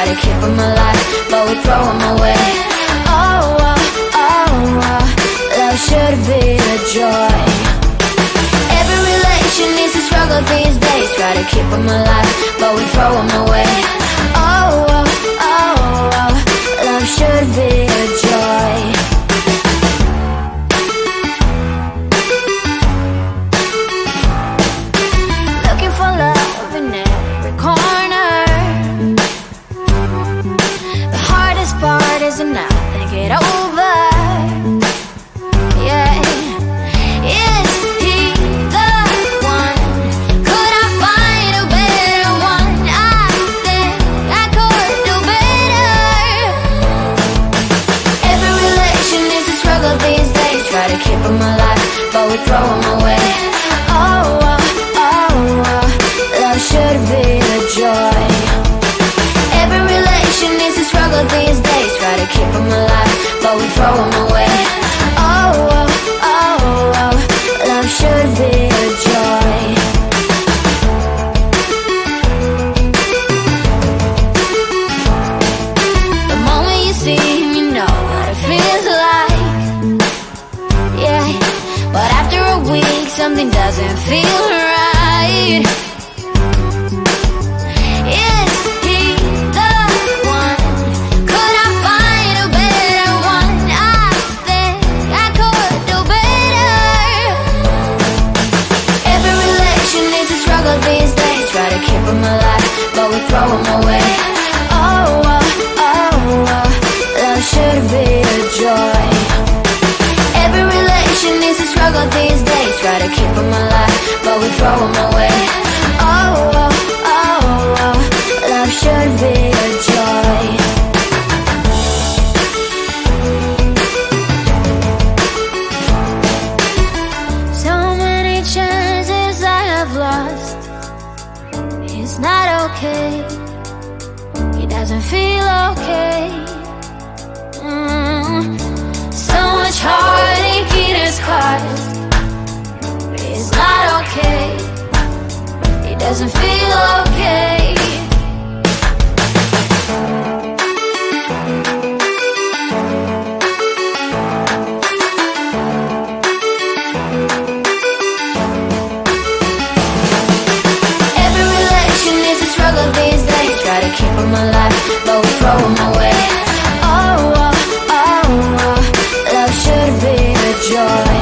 to keep them alive, but we throw them away. Oh, oh, oh, oh, love should be a joy. Every relation needs a struggle these days. Try to keep them alive, but we throw them away. Oh, oh, oh, oh, love should be a joy. And now think it over. Yeah, is he the one? Could I find a better one? I think I could do better. Every relation is a struggle these days. Try to keep them alive, but we throw them away. Oh, oh, oh, oh, love should be a joy. Every relation is a struggle these days. Try to keep them alive, but we throw them away. Oh, oh, oh, oh, love should be a joy. The moment you see him, you know what it feels like. Yeah, but after a week, something doesn't feel right. These days, try to keep them alive, but we throw them away. Oh, oh, oh, oh, love should be a joy. Every relation is a struggle these days. Try to keep them alive, but we throw them away. Oh, oh, oh, oh, love should be a joy. So many chances I have lost. It's not okay. He doesn't feel okay. So much heartache in his heart. It's not okay. He doesn't feel okay. These days, try to keep them alive, but we throw them away. Oh, oh, oh, oh, love should be a joy.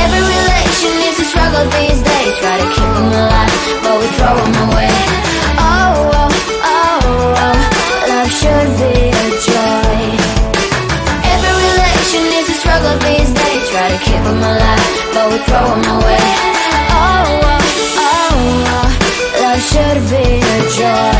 Every relation is a struggle these days. Try to keep them alive, but we throw them away. Oh, oh, oh, oh, love should be a joy. Every relation is a struggle these days. Try to keep them alive, but we throw them away. Oh, oh, oh, oh, love should be a joy.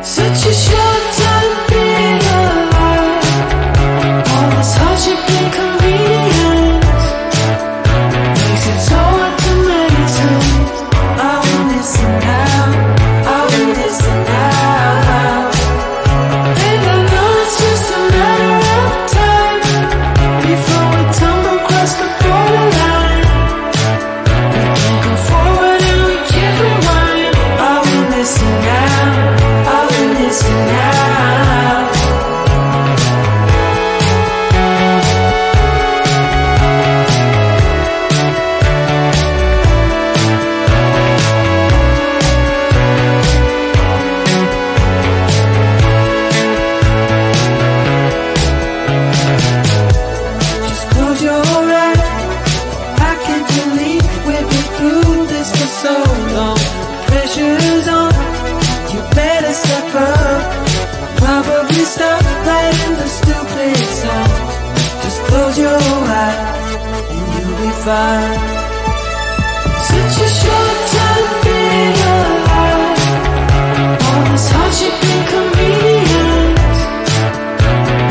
Such a short time being alive. All this hardship and convenience makes it so hard to maintain. I will listen now, I will listen now. And I know it's just a matter of time before we tumble across the borderline. We can't go forward and we can't rewind. I will listen now, I will listen now. Just close your eyes. I can't believe we've been through this for so long. Pressure's on, you better step up. Probably stop playing the stupid song. Just close your eyes and you'll be fine. Such a short time being alive. All this hardship and convenience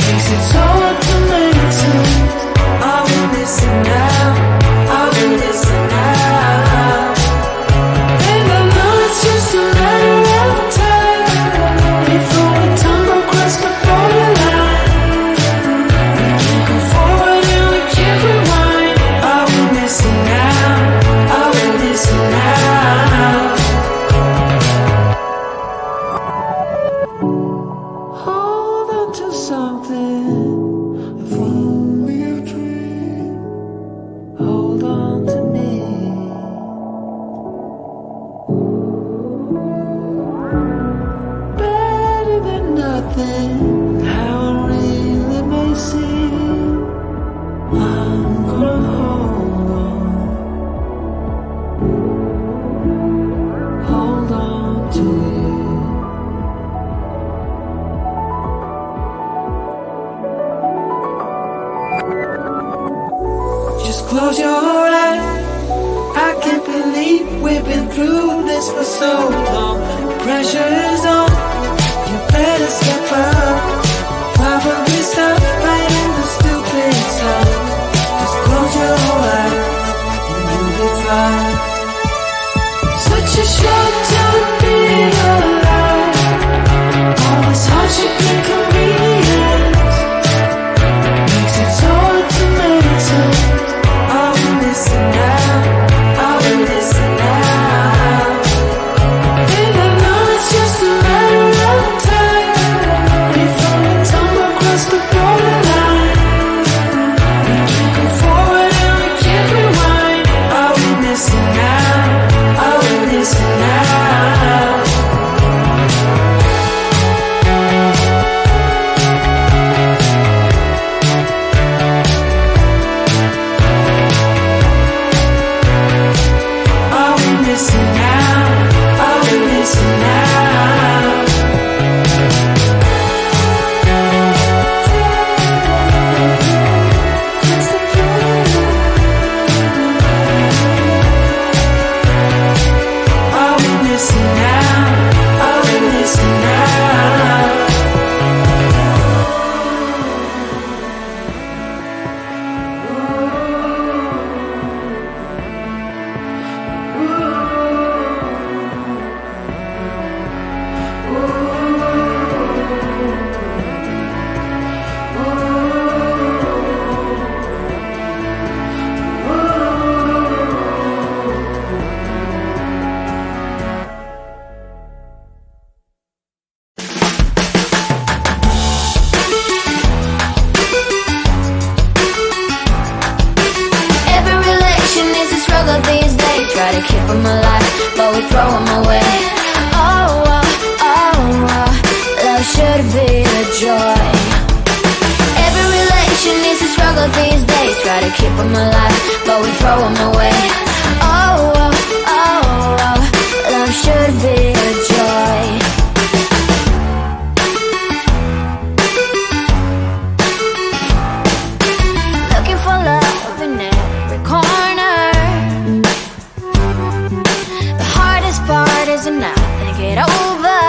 makes it so hard to maintain. I will listen now, I will listen now. And I know it's just a matter of time before we tumble across the borderline. We can't go forward and we can't rewind. I will listen now, I will listen now. Hold on to something, if only a dream. Hold on to me. Better than nothing, how it really may seem. I'm gonna hold on to you. Just close your eyes. I can't believe we've been through this for so long. Pressure is on, you better step up. Probably stop playing the stupid song. Just close your eyes and you'll be fine. Such a short time being alive. All this hardship and convenience makes it so hard to maintain. I will listen now, I will listen now. And I know it's just a matter of time before we tumble across the borderline. We can't go forward and we can't rewind. I will listen now, I will listen now. I will listen now, I will listen now. I will listen now, I will listen now. Every relation is a struggle these days. Try to keep them alive, but we throw them away. Oh, oh, oh, oh, love should be a joy. Every relation is a struggle these days. Try to keep them alive, but we throw them away. Oh, oh, oh, oh, love should be a joy. Looking for love in every corner. The hardest part is to not think it over.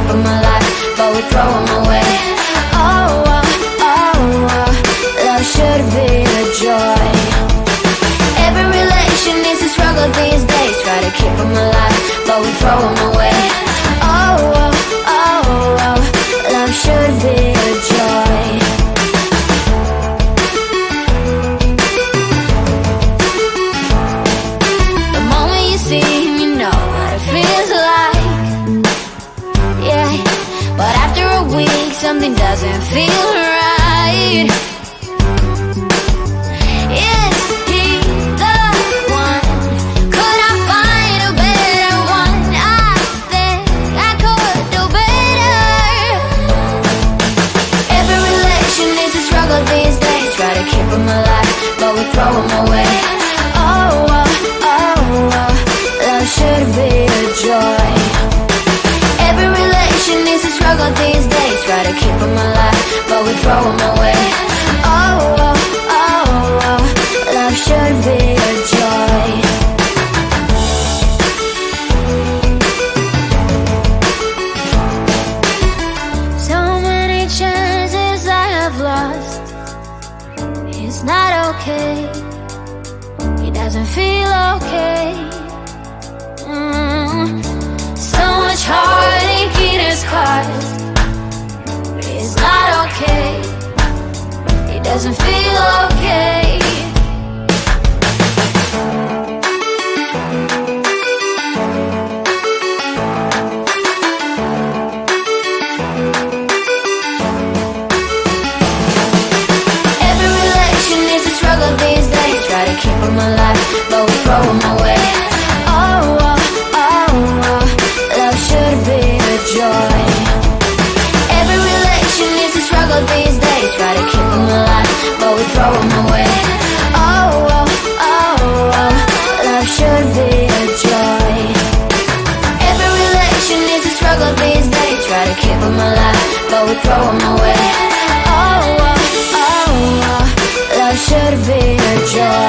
them alive, but we throw them away. Oh, love should be a joy. Every relation is a struggle these days. Try to keep them alive, but we throw them away. Oh, love should be a joy. The moment you see him, you know what it feels like. Yeah, but after a week, something doesn't feel right. Is he the one? Could I find a better one? I think I could do better. Every relation is a struggle these days. Try to keep them alive, but we throw them away. Oh, love should be a joy. Every relation is a struggle these days. Try to keep them alive, but we throw them away. Oh, love should be a joy. So many chances I have lost. It's not okay. It doesn't feel okay. So much heartache it has caused. It's not okay. It doesn't feel okay. Every relation is a struggle these days. Try to keep them alive, but we throw them away. Oh, love should be a joy. Every relation is a struggle these days. Try to keep them alive, but we throw them away. Oh, love should be a joy. Every relation is a struggle these days. Try to keep them alive, but we throw them away. Oh, love should be a joy.